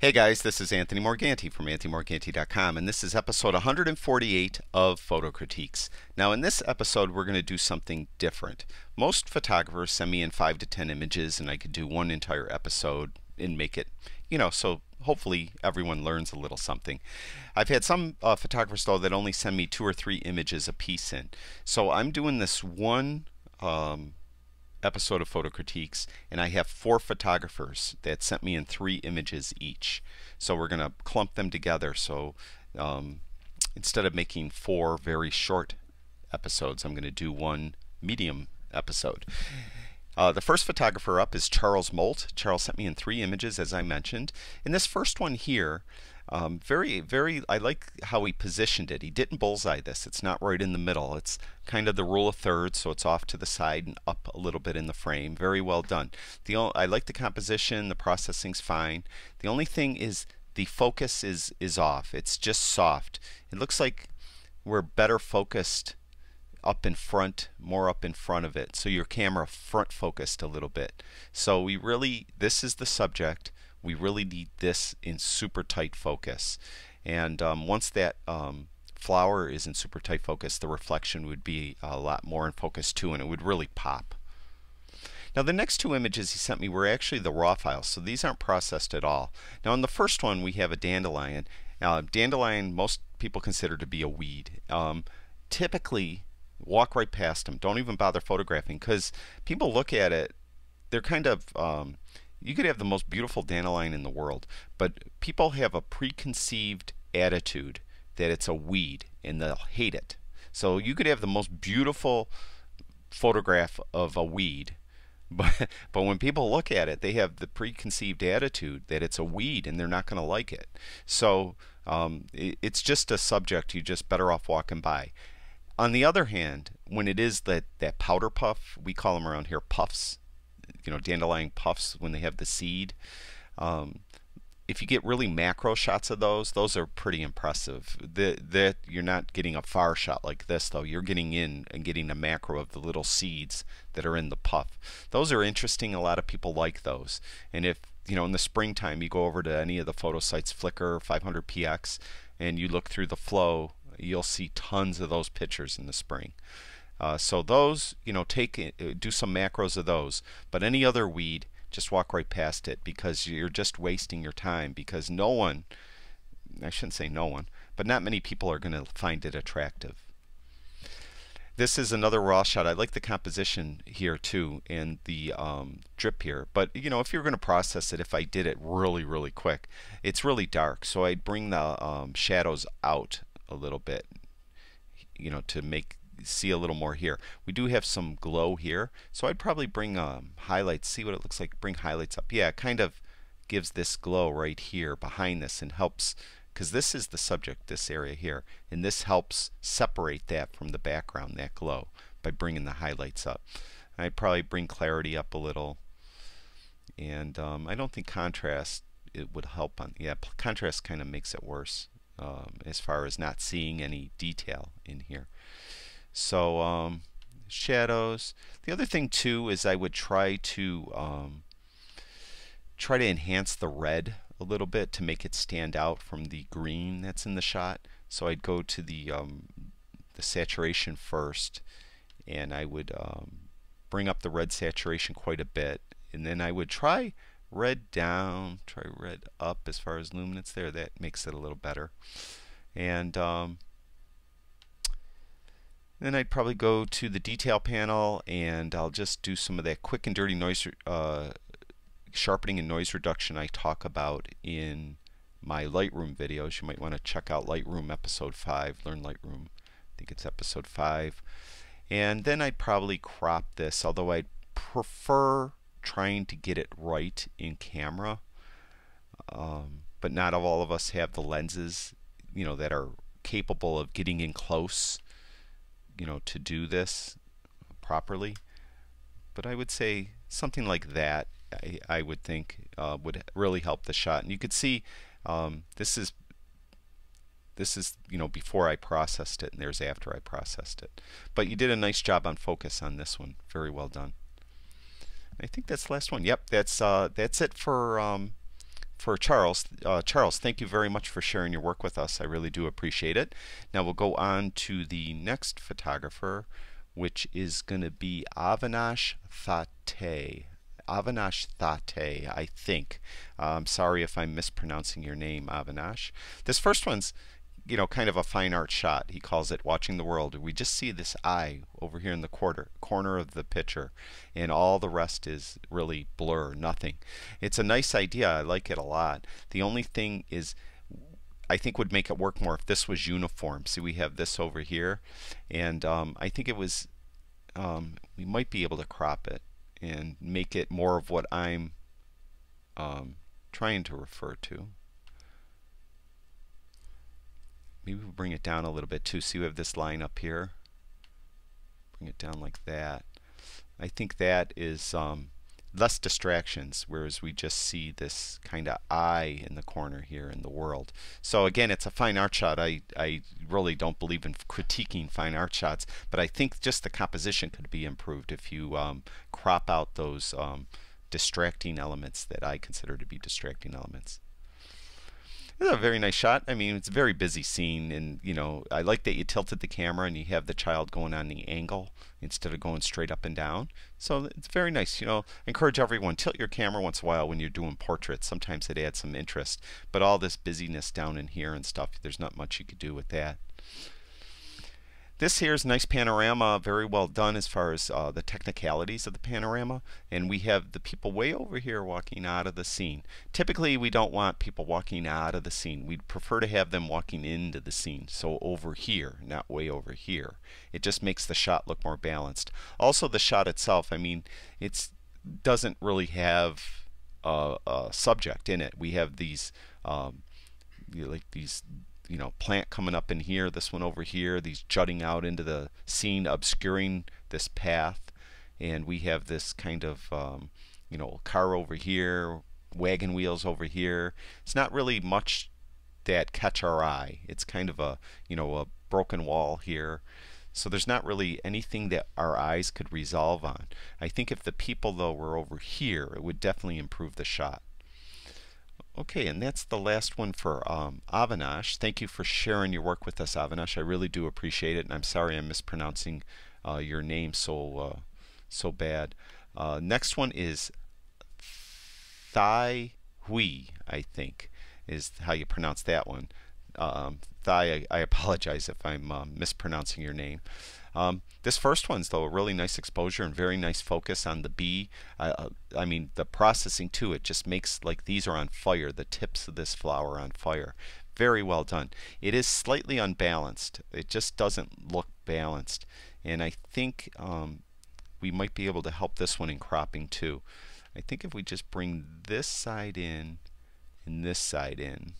Hey guys, this is Anthony Morganti from anthonymorganti.com, and this is episode 148 of Photo Critiques. Now in this episode we're going to do something different. Most photographers send me in 5 to 10 images and I could do one entire episode and make it, so hopefully everyone learns a little something. I've had some photographers though that only send me 2 or 3 images a piece in. So I'm doing this one episode of Photo Critiques, and I have 4 photographers that sent me in 3 images each. So we're going to clump them together. So instead of making 4 very short episodes, I'm going to do one medium episode. The first photographer up is Charles Molt. Charles sent me in 3 images, as I mentioned. In this first one here, I like how he positioned it. He didn't bullseye this. It's not right in the middle. It's kind of the rule of thirds, so it's off to the side and up a little bit in the frame. Very well done. I like the composition. The processing's fine. The only thing is the focus is off. It's just soft. It looks like we're better focused up in front, more up in front of it. So your camera front focused a little bit. So this is the subject. We really need this in super tight focus, and once that flower is in super tight focus, the reflection would be a lot more in focus too, and it would really pop. Now the next 2 images he sent me were actually the raw files, so these aren't processed at all. Now in the first one we have a dandelion. Dandelion most people consider to be a weed. Typically walk right past them. Don't even bother photographing, because people look at it, they're kind of you could have the most beautiful dandelion in the world, but people have a preconceived attitude that it's a weed and they'll hate it. So you could have the most beautiful photograph of a weed, but when people look at it, they have the preconceived attitude that it's a weed and they're not going to like it. So it's just a subject you're just better off walking by. On the other hand, when it is that powder puff, we call them around here puffs, dandelion puffs, when they have the seed. If you get really macro shots of those are pretty impressive. You're not getting a far shot like this though. You're getting in and getting a macro of the little seeds that are in the puff. Those are interesting. A lot of people like those. And if in the springtime you go over to any of the photo sites, Flickr, 500px, and you look through the flow, you'll see tons of those pictures in the spring. So those, do some macros of those. But any other weed, just walk right past it, because you're just wasting your time, because I shouldn't say no one, but not many people are going to find it attractive. This is another raw shot. I like the composition here too, and the drip here. But if you're going to process it, if I did it really, really quick, it's really dark. So I'd bring the shadows out a little bit, to see a little more here. We do have some glow here, so I'd probably bring highlights, see what it looks like, bring highlights up. Yeah, it kind of gives this glow right here behind this, and helps, because this is the subject, this area here, and this helps separate that from the background, that glow, by bringing the highlights up. I'd probably bring clarity up a little, and I don't think contrast it would help on. Yeah, contrast kind of makes it worse as far as not seeing any detail in here. So shadows. The other thing too is I would try to enhance the red a little bit to make it stand out from the green that's in the shot. So I'd go to the saturation first, and I would bring up the red saturation quite a bit, and then I would try red down, try red up as far as luminance there. That makes it a little better. And then I'd probably go to the detail panel, and I'll just do some of that quick and dirty noise sharpening and noise reduction I talk about in my Lightroom videos. You might want to check out Lightroom episode 5, Learn Lightroom. I think it's episode 5. And then I'd probably crop this, although I'd prefer trying to get it right in camera. But not all of us have the lenses, that are capable of getting in close, to do this properly. But I would say something like that, I would think would really help the shot. And you could see this is before I processed it, and there's after I processed it. But you did a nice job on focus on this one. Very well done. I think that's the last one. Yep, that's it for for Charles. Charles, thank you very much for sharing your work with us. I really do appreciate it. Now we'll go on to the next photographer, which is going to be Avinash Thatte. Avinash Thatte, I think. I'm sorry if I'm mispronouncing your name, Avinash. This first one's, you know, kind of a fine art shot. He calls it Watching the World. We just see this eye over here in the corner of the picture, and all the rest is really blur, nothing. It's a nice idea. I like it a lot. The only thing is, I think would make it work more if this was uniform. See, we have this over here, and I think it was, we might be able to crop it and make it more of what I'm trying to refer to. Maybe we'll bring it down a little bit too. See, we have this line up here. Bring it down like that. I think that is less distractions, whereas we just see this kind of eye in the corner here in the world. So again, it's a fine art shot. I really don't believe in critiquing fine art shots, but I think just the composition could be improved if you crop out those distracting elements that I consider to be distracting elements. It's a very nice shot. I mean, it's a very busy scene, and you know, I like that you tilted the camera and you have the child going on the angle instead of going straight up and down. So it's very nice. You know, I encourage everyone, tilt your camera once in a while when you're doing portraits. Sometimes it adds some interest, but all this busyness down in here and stuff, there's not much you could do with that. This here is a nice panorama, very well done as far as the technicalities of the panorama, and we have the people way over here walking out of the scene. Typically we don't want people walking out of the scene. We'd prefer to have them walking into the scene, so over here, not way over here. It just makes the shot look more balanced. Also, the shot itself, I mean, it doesn't really have a subject in it. We have these like these, you know, plant coming up in here, this one over here, these jutting out into the scene, obscuring this path, and we have this kind of you know, car over here, wagon wheels over here. It's not really much that catch our eye. It's kind of a, you know, a broken wall here, so there's not really anything that our eyes could resolve on. I think if the people though were over here, it would definitely improve the shot. Okay, and that's the last one for Avinash. Thank you for sharing your work with us, Avinash. I really do appreciate it, and I'm sorry I'm mispronouncing your name so bad. Next one is Thye Hwee, I think, is how you pronounce that one. Thye, I apologize if I'm mispronouncing your name. This first one's though a really nice exposure and very nice focus on the bee. I mean, the processing too, it just makes like these are on fire, the tips of this flower on fire. Very well done. It is slightly unbalanced. It just doesn't look balanced, and I think we might be able to help this one in cropping too. I think if we just bring this side in and this side in,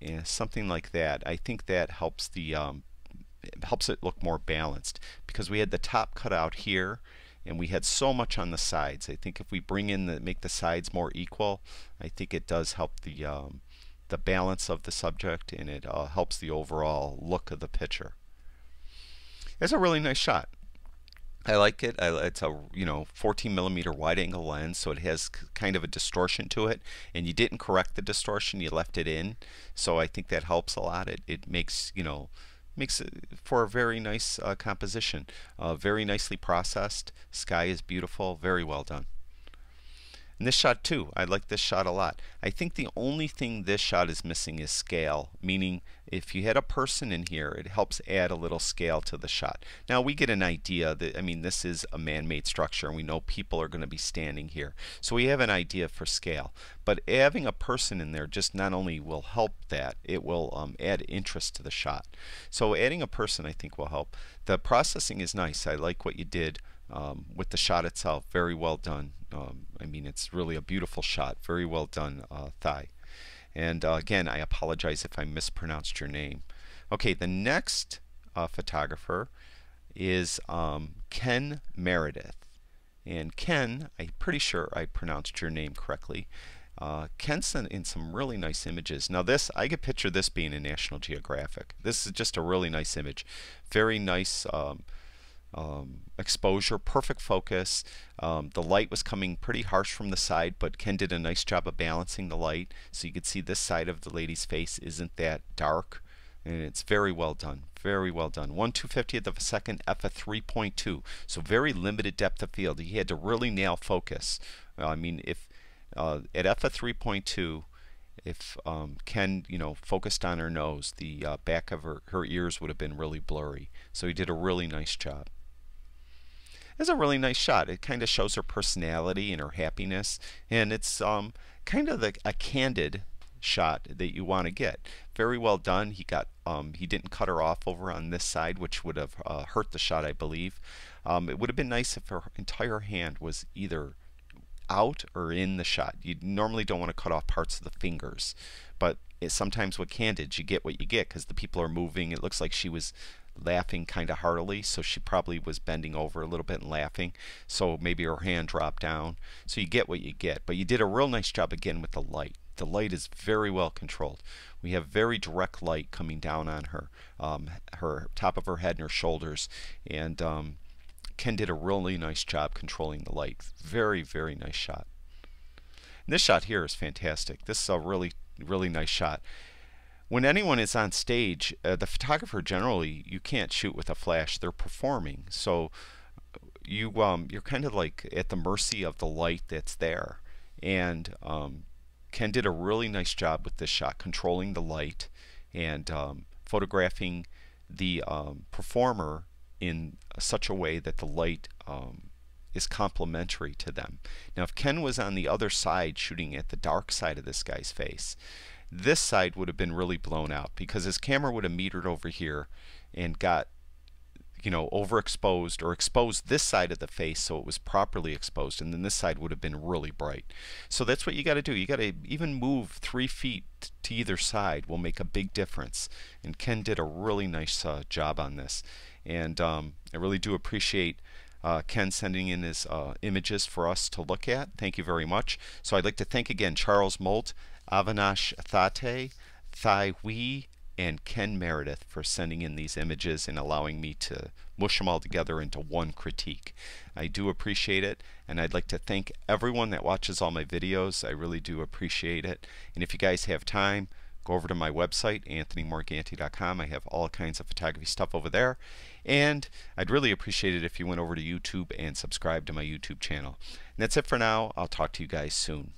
and something like that, I think that helps the helps it look more balanced, because we had the top cut out here and we had so much on the sides. I think if we bring in make the sides more equal, I think it does help the balance of the subject, and it helps the overall look of the picture. It's a really nice shot. I like it. It's a, you know, 14mm wide angle lens, so it has kind of a distortion to it, and you didn't correct the distortion, you left it in, so I think that helps a lot. It makes, you know, makes it for a very nice composition. Very nicely processed. Sky is beautiful. Very well done. And this shot too, I like this shot a lot. I think the only thing this shot is missing is scale, meaning if you had a person in here, it helps add a little scale to the shot. Now we get an idea that, I mean, this is a man-made structure and we know people are going to be standing here, so we have an idea for scale. But having a person in there just not only will help that, it will add interest to the shot. So adding a person, I think, will help. The processing is nice. I like what you did with the shot itself. Very well done. I mean, it's really a beautiful shot. Very well done, Thye. And again, I apologize if I mispronounced your name. Okay, the next photographer is Ken Meredith. And Ken, I'm pretty sure I pronounced your name correctly. Ken's in some really nice images. Now this, I could picture this being in National Geographic. This is just a really nice image. Very nice exposure, perfect focus. The light was coming pretty harsh from the side, but Ken did a nice job of balancing the light, so you could see this side of the lady's face isn't that dark, and it's very well done. Very well done. 1/250th of a second, f of 3.2. So very limited depth of field. He had to really nail focus. I mean, if at f of 3.2, if Ken, focused on her nose, the back of her ears would have been really blurry. So he did a really nice job. It's a really nice shot. It kind of shows her personality and her happiness, and it's kind of a candid shot that you want to get. Very well done. He didn't cut her off over on this side, which would have hurt the shot, I believe. It would have been nice if her entire hand was either out or in the shot. You normally don't want to cut off parts of the fingers, but sometimes with candid you get what you get because the people are moving. It looks like she was laughing kind of heartily, so she probably was bending over a little bit and laughing, so maybe her hand dropped down. So you get what you get, but you did a real nice job again with the light. The light is very well controlled. We have very direct light coming down on her, her top of her head and her shoulders, and Ken did a really nice job controlling the light. Very, very nice shot. And this shot here is fantastic. This is a really, really nice shot. When anyone is on stage, the photographer generally, you can't shoot with a flash. They're performing, so you're kind of like at the mercy of the light that's there. And Ken did a really nice job with this shot, controlling the light and photographing the performer in such a way that the light is complementary to them. Now, if Ken was on the other side shooting at the dark side of this guy's face, this side would have been really blown out because his camera would have metered over here and got overexposed or exposed this side of the face so it was properly exposed, and then this side would have been really bright. So that's what you got to do. You got to even move 3 feet to either side will make a big difference, and Ken did a really nice job on this. And I really do appreciate Ken sending in his images for us to look at. Thank you very much. So I'd like to thank again Charles Molt, Avinash Thatte, Thye Hwee, and Ken Meredith for sending in these images and allowing me to mush them all together into one critique. I do appreciate it, and I'd like to thank everyone that watches all my videos. I really do appreciate it. And if you guys have time, go over to my website, AnthonyMorganti.com. I have all kinds of photography stuff over there. And I'd really appreciate it if you went over to YouTube and subscribed to my YouTube channel. And that's it for now. I'll talk to you guys soon.